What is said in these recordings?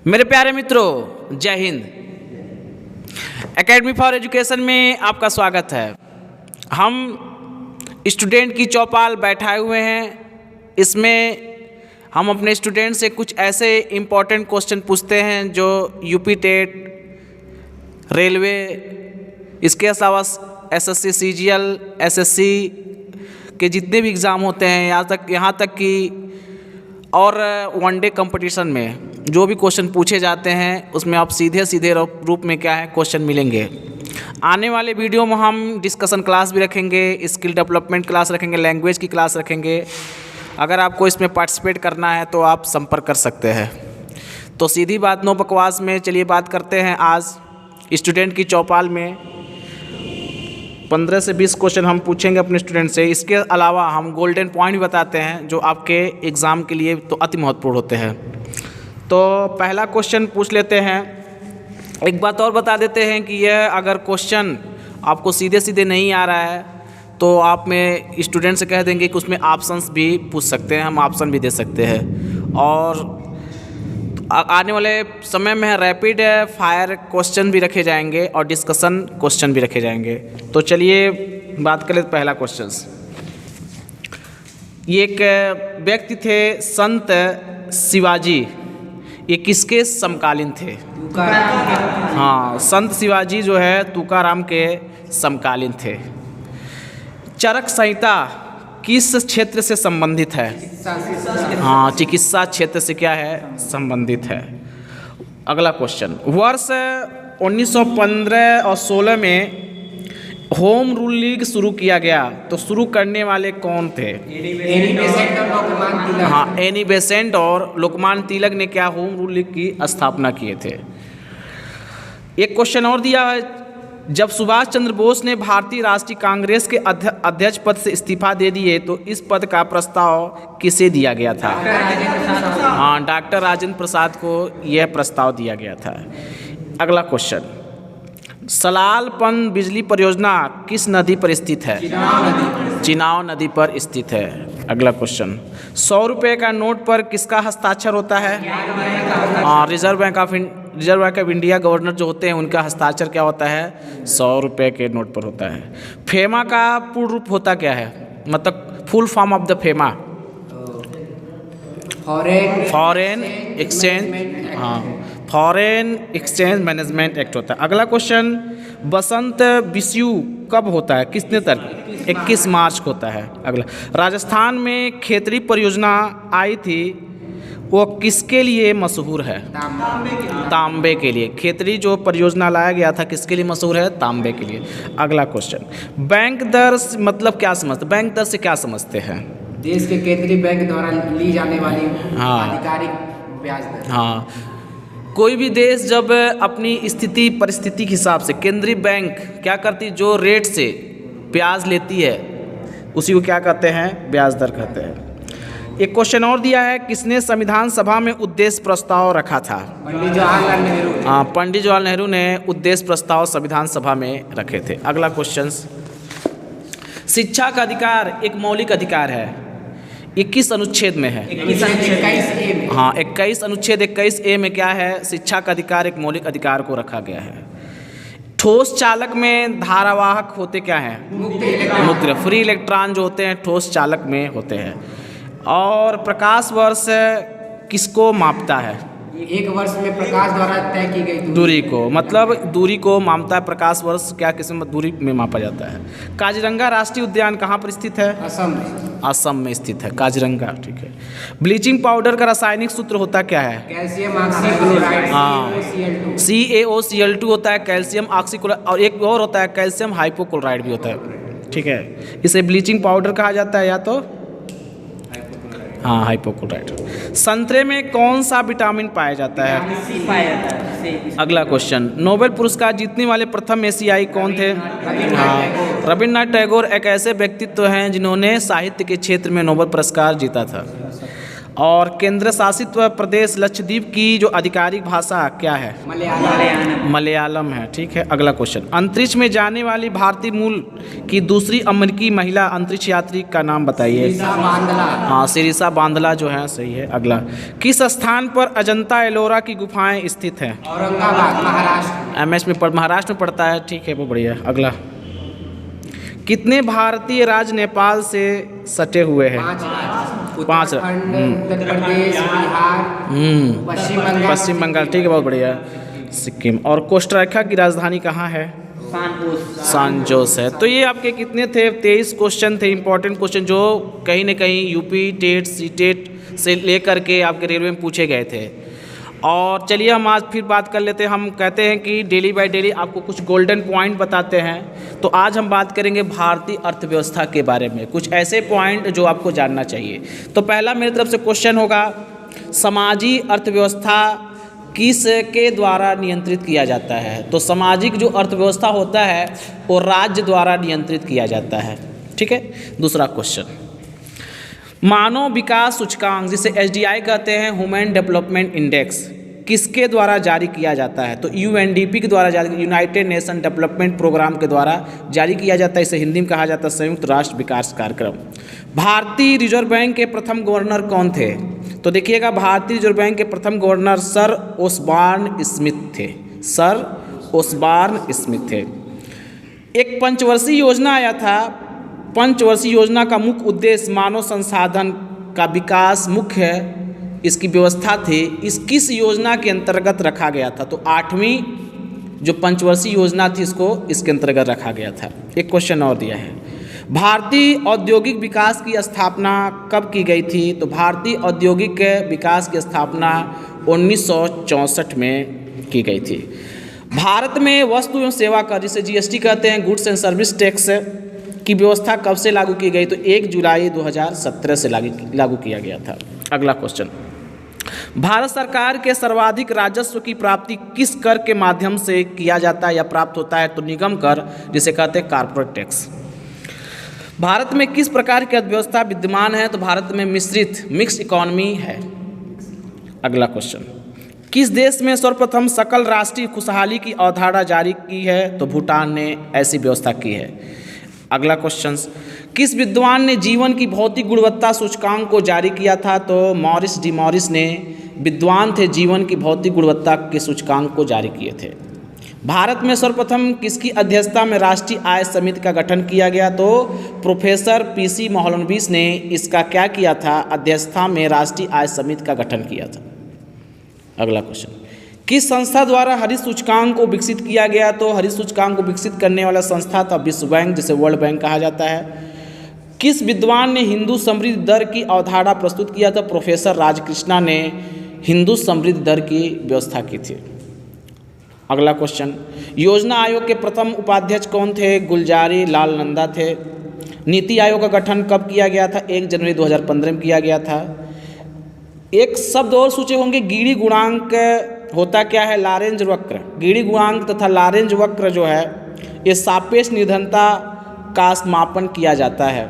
मेरे प्यारे मित्रों, जय हिंद। एकेडमी फॉर एजुकेशन में आपका स्वागत है। हम स्टूडेंट की चौपाल बैठाए हुए हैं। इसमें हम अपने स्टूडेंट से कुछ ऐसे इम्पोर्टेंट क्वेश्चन पूछते हैं जो यूपी टेट, रेलवे, इसके अलावा एसएससी, सीजीएल, एसएससी के जितने भी एग्ज़ाम होते हैं, यहाँ तक कि और वनडे कंपटीशन में जो भी क्वेश्चन पूछे जाते हैं उसमें आप सीधे रूप में क्या है क्वेश्चन मिलेंगे। आने वाले वीडियो में हम डिस्कशन क्लास भी रखेंगे, स्किल डेवलपमेंट क्लास रखेंगे, लैंग्वेज की क्लास रखेंगे। अगर आपको इसमें पार्टिसिपेट करना है तो आप संपर्क कर सकते हैं। तो सीधी बात, नो बकवास में चलिए बात करते हैं। आज स्टूडेंट की चौपाल में 15 से 20 क्वेश्चन हम पूछेंगे अपने स्टूडेंट से। इसके अलावा हम गोल्डन पॉइंट भी बताते हैं जो आपके एग्ज़ाम के लिए तो अति महत्वपूर्ण होते हैं। तो पहला क्वेश्चन पूछ लेते हैं। एक बात और बता देते हैं कि यह अगर क्वेश्चन आपको सीधे नहीं आ रहा है तो आप में स्टूडेंट से कह देंगे कि उसमें ऑप्शंस भी पूछ सकते हैं, हम ऑप्शन भी दे सकते हैं। और आने वाले समय में रैपिड फायर क्वेश्चन भी रखे जाएंगे और डिस्कशन क्वेश्चन भी रखे जाएंगे। तो चलिए बात करें पहला क्वेश्चन। ये एक व्यक्ति थे संत शिवाजी, ये किसके समकालीन थे? हाँ, संत शिवाजी जो है तुकाराम के समकालीन थे। चरक संहिता किस क्षेत्र से संबंधित है? हाँ, चिकित्सा क्षेत्र से क्या है संबंधित है। अगला क्वेश्चन, वर्ष 1915 और 16 में होम रूल लीग शुरू किया गया तो शुरू करने वाले कौन थे? हाँ, एनी बेसेंट और लोकमान तिलक ने क्या होम रूल लीग की स्थापना किए थे। एक क्वेश्चन और दिया है, जब सुभाष चंद्र बोस ने भारतीय राष्ट्रीय कांग्रेस के अध्यक्ष पद से इस्तीफा दे दिए तो इस पद का प्रस्ताव किसे दिया गया था? हाँ, डॉक्टर राजेंद्र प्रसाद को यह प्रस्ताव दिया गया था। अगला क्वेश्चन, सलाल पन बिजली परियोजना किस नदी पर स्थित है? चिनाव नदी पर स्थित है। अगला क्वेश्चन, 100 रुपये का नोट पर किसका हस्ताक्षर होता है? Reserve bank of India governor जो होते हैं उनका हस्ताक्षर क्या होता है? 100 रुपये के नोट पर होता है। फेमा का पूर्ण रूप होता क्या है, मतलब full form of the FEMA? Foreign exchange, हाँ, फॉरेन एक्सचेंज मैनेजमेंट एक्ट होता है। अगला क्वेश्चन, बसंत विषु कब होता है, किसने तारीख? 21 मार्च को होता है। अगला, राजस्थान में खेतड़ी परियोजना आई थी, वो किसके लिए मशहूर है? तांबे के लिए। खेतड़ी जो परियोजना लाया गया था किसके लिए मशहूर है? तांबे के लिए। अगला क्वेश्चन, बैंक दर मतलब क्या समझते? बैंक दर से क्या समझते हैं? देश के केंद्रीय बैंक द्वारा ली जाने वाली आधिकारिक ब्याज दर। हाँ, कोई भी देश जब अपनी स्थिति परिस्थिति के हिसाब से केंद्रीय बैंक क्या करती, जो रेट से ब्याज लेती है उसी को क्या कहते हैं? ब्याज दर कहते हैं। एक क्वेश्चन और दिया है, किसने संविधान सभा में उद्देश्य प्रस्ताव रखा था? पंडित जवाहरलाल नेहरू। हाँ, पंडित जवाहरलाल नेहरू ने उद्देश्य प्रस्ताव संविधान सभा में रखे थे। अगला क्वेश्चन, शिक्षा का अधिकार एक मौलिक अधिकार है, 21 अनुच्छेद में है। 21A में। हाँ, 21 अनुच्छेद 21A में क्या है? शिक्षा का अधिकार एक मौलिक अधिकार को रखा गया है। ठोस चालक में धारावाहक होते क्या हैं? मुक्त। फ्री इलेक्ट्रॉन जो होते हैं ठोस चालक में होते हैं। और प्रकाश वर्ष किसको मापता है? एक वर्ष में प्रकाश द्वारा तय की गई दूरी को, मतलब दूरी को मापता है। प्रकाश वर्ष क्या किस्म दूरी में मापा जाता है। काजीरंगा राष्ट्रीय उद्यान कहाँ पर स्थित है? असम में स्थित है काजीरंगा। ठीक है। ब्लीचिंग पाउडर का रासायनिक सूत्र होता क्या है? Calcium oxychloride. हाँ, CaOCl2 होता है कैल्शियम ऑक्सीक्लोराइड, और एक और होता है कैल्शियम हाइपोक्लोराइड भी होता है। ठीक है, इसे ब्लीचिंग पाउडर कहा जाता है या तो हाँ हाइपोक्लोराइड। संतरे में कौन सा विटामिन पाया जाता है? अगला क्वेश्चन, नोबेल पुरस्कार जीतने वाले प्रथम एशियाई कौन थे? हाँ, रविन्द्रनाथ टैगोर एक ऐसे व्यक्तित्व हैं जिन्होंने साहित्य के क्षेत्र में नोबेल पुरस्कार जीता था। और केंद्र शासित प्रदेश लक्षद्वीप की जो आधिकारिक भाषा क्या है? मलयालम है। ठीक है, अगला क्वेश्चन, अंतरिक्ष में जाने वाली भारतीय मूल की दूसरी अमेरिकी महिला अंतरिक्ष यात्री का नाम बताइए। हाँ, सिरिसा बांदला जो है, सही है। अगला, किस स्थान पर अजंता एलोरा की गुफाएं स्थित हैं? औरंगाबाद, महाराष्ट्र। MS में महाराष्ट्र में पड़ता है। ठीक है, वो बढ़िया। अगला, कितने भारतीय राज्य नेपाल से सटे हुए हैं? 5 उत्तर प्रदेश, बिहार, पश्चिम बंगाल। ठीक है, बहुत बढ़िया। सिक्किम। और कोस्टारिका की राजधानी कहाँ है? सान जोस है। तो ये आपके कितने थे? 23 क्वेश्चन थे, इंपॉर्टेंट क्वेश्चन, जो कहीं ना कहीं यूपी टेट सी टेट से लेकर के आपके रेलवे में पूछे गए थे। और चलिए हम आज फिर बात कर लेते हैं। हम कहते हैं कि डेली बाय डेली आपको कुछ गोल्डन पॉइंट बताते हैं, तो आज हम बात करेंगे भारतीय अर्थव्यवस्था के बारे में, कुछ ऐसे पॉइंट जो आपको जानना चाहिए। तो पहला मेरी तरफ से क्वेश्चन होगा, समाजी अर्थव्यवस्था किसके द्वारा नियंत्रित किया जाता है? तो सामाजिक जो अर्थव्यवस्था होता है वो राज्य द्वारा नियंत्रित किया जाता है। ठीक है। दूसरा क्वेश्चन, मानव विकास सूचकांक जिसे HDI कहते हैं, ह्यूमन डेवलपमेंट इंडेक्स, किसके द्वारा जारी किया जाता है? तो UNDP के द्वारा जारी, यूनाइटेड नेशन डेवलपमेंट प्रोग्राम के द्वारा जारी किया जाता है। इसे हिंदी में कहा जाता है संयुक्त राष्ट्र विकास कार्यक्रम। भारतीय रिजर्व बैंक के प्रथम गवर्नर कौन थे? तो देखिएगा, भारतीय रिजर्व बैंक के प्रथम गवर्नर सर ओसबॉर्न स्मिथ थे। सर ओसबॉर्न स्मिथ थे। एक पंचवर्षीय योजना आया था। पंचवर्षीय योजना का मुख्य उद्देश्य मानव संसाधन का विकास मुख्य इसकी व्यवस्था थी। किस योजना के अंतर्गत रखा गया था? तो 8वीं जो पंचवर्षीय योजना थी इसको इसके अंतर्गत रखा गया था। एक क्वेश्चन और दिया है, भारतीय औद्योगिक विकास की स्थापना कब की गई थी? तो भारतीय औद्योगिक विकास की स्थापना 1964 में की गई थी। भारत में वस्तु एवं सेवा कर जिसे GST कहते हैं, गुड्स एंड सर्विस टैक्स की व्यवस्था कब से लागू की गई? तो 1 जुलाई 2017 से लागू किया गया था। अगला क्वेश्चन, भारत सरकार के सर्वाधिक राजस्व की प्राप्ति किस कर के माध्यम से किया जाता है या प्राप्त होता है? तो निगम कर जिसे कहते हैं कॉर्पोरेट टैक्स। भारत में किस प्रकार की अर्थव्यवस्था विद्यमान है? तो भारत में मिक्स्ड इकोनॉमी है। अगला क्वेश्चन, किस देश में सर्वप्रथम सकल राष्ट्रीय खुशहाली की अवधारणा जारी की है? तो भूटान ने ऐसी व्यवस्था की है। अगला क्वेश्चन, किस विद्वान ने जीवन की भौतिक गुणवत्ता सूचकांक को जारी किया था? तो मॉरिस डी मॉरिस ने विद्वान थे, जीवन की भौतिक गुणवत्ता के सूचकांक को जारी किए थे। भारत में सर्वप्रथम किसकी अध्यक्षता में राष्ट्रीय आय समिति का गठन किया गया? तो प्रोफेसर PC मोहलनबीस ने इसका क्या किया था? अध्यक्षता में राष्ट्रीय आय समिति का गठन किया था। अगला क्वेश्चन, किस संस्था द्वारा हरित सूचकांक को विकसित किया गया? तो हरित सूचकांक को विकसित करने वाला संस्था था विश्व बैंक, जिसे वर्ल्ड बैंक कहा जाता है। किस विद्वान ने हिंदू समृद्धि दर की अवधारणा प्रस्तुत किया था? प्रोफेसर राजकृष्णा ने हिंदू समृद्धि दर की व्यवस्था की थी। अगला क्वेश्चन, योजना आयोग के प्रथम उपाध्यक्ष कौन थे? गुलजारी लाल नंदा थे। नीति आयोग का गठन कब किया गया था? 1 जनवरी 2015 में किया गया था। एक शब्द और सोचे होंगे, गीडी गुणांक होता क्या है? लारेंज वक्र। गीडी गुणांक तथा लारेंज वक्र जो है ये सापेक्ष निर्धनता का मापन किया जाता है।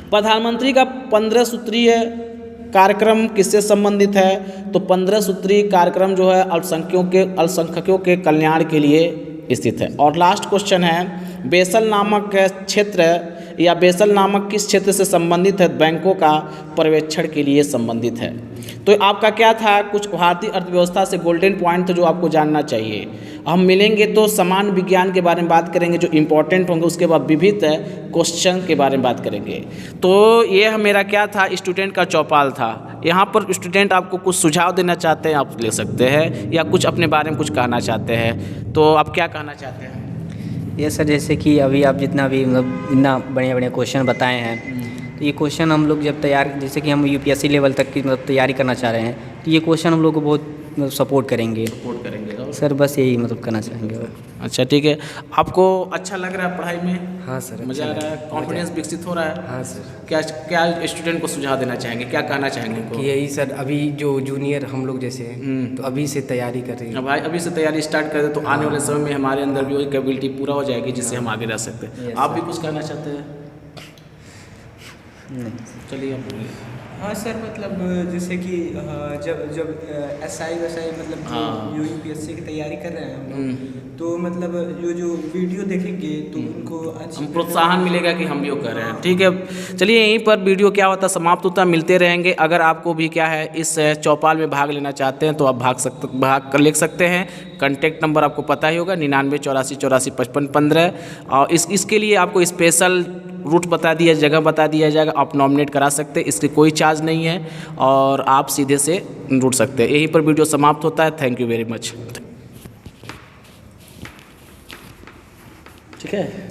प्रधानमंत्री का 15 सूत्रीय कार्यक्रम किससे संबंधित है? तो 15 सूत्रीय कार्यक्रम जो है अल्पसंख्यकों के कल्याण के लिए स्थित है। और लास्ट क्वेश्चन है, बेसल नामक क्षेत्र या बेसल नामक किस क्षेत्र से संबंधित है? बैंकों का पर्यवेक्षण के लिए संबंधित है। तो आपका क्या था? कुछ भारतीय अर्थव्यवस्था से गोल्डन पॉइंट थे जो आपको जानना चाहिए। हम मिलेंगे तो समान विज्ञान के बारे में बात करेंगे जो इम्पोर्टेंट होंगे, उसके बाद विविध क्वेश्चन के बारे में बात करेंगे। तो ये मेरा क्या था? स्टूडेंट का चौपाल था। यहाँ पर स्टूडेंट आपको कुछ सुझाव देना चाहते हैं, आप ले सकते हैं, या कुछ अपने बारे में कुछ कहना चाहते हैं, तो आप क्या कहना चाहते हैं? ये सर, जैसे कि अभी आप जितना भी मतलब इतना बढ़िया क्वेश्चन बताए हैं, तो ये क्वेश्चन हम लोग जब तैयार, जैसे कि हम UPSC लेवल तक की मतलब तैयारी करना चाह रहे हैं, तो ये क्वेश्चन हम लोग को बहुत सपोर्ट करेंगे सर। बस यही मतलब करना चाहेंगे। अच्छा, ठीक है। आपको अच्छा लग रहा है पढ़ाई में? हाँ सर, मज़ा आ रहा है, कॉन्फिडेंस विकसित हो रहा है? हाँ सर। क्या स्टूडेंट को सुझाव देना चाहेंगे, क्या कहना चाहेंगे कि यही सर, अभी जो जूनियर हम लोग जैसे हैं तो अभी से तैयारी कर रहे हैं। भाई अभी से तैयारी स्टार्ट कर दे तो आने वाले समय में हमारे अंदर भी वही कैपेबिलिटी पूरा हो जाएगी जिससे हम आगे रह सकते हैं। आप भी कुछ कहना चाहते हैं? नहीं। चलिए आप बोलिए। हाँ सर, मतलब जैसे कि जब एसआई वैसाई मतलब जो यूपीएससी की तैयारी कर रहे हैं हम लोग, तो मतलब जो वीडियो देखेंगे तो उनको अच्छी हम प्रोत्साहन मिलेगा कि हम भी वो कर रहे हैं। ठीक है, चलिए यहीं पर वीडियो क्या होता है समाप्त होता है, मिलते रहेंगे। अगर आपको भी क्या है इस चौपाल में भाग लेना चाहते हैं तो आप भाग कर ले सकते हैं। कॉन्टैक्ट नंबर आपको पता ही होगा 9984845515। और इसके लिए आपको स्पेशल रूट बता दिया, जगह बता दिया जाएगा, आप नॉमिनेट करा सकते हैं, इसकी कोई चार्ज नहीं है और आप सीधे से जुड़ सकते हैं। यहीं पर वीडियो समाप्त होता है। Thank you very much. ठीक है।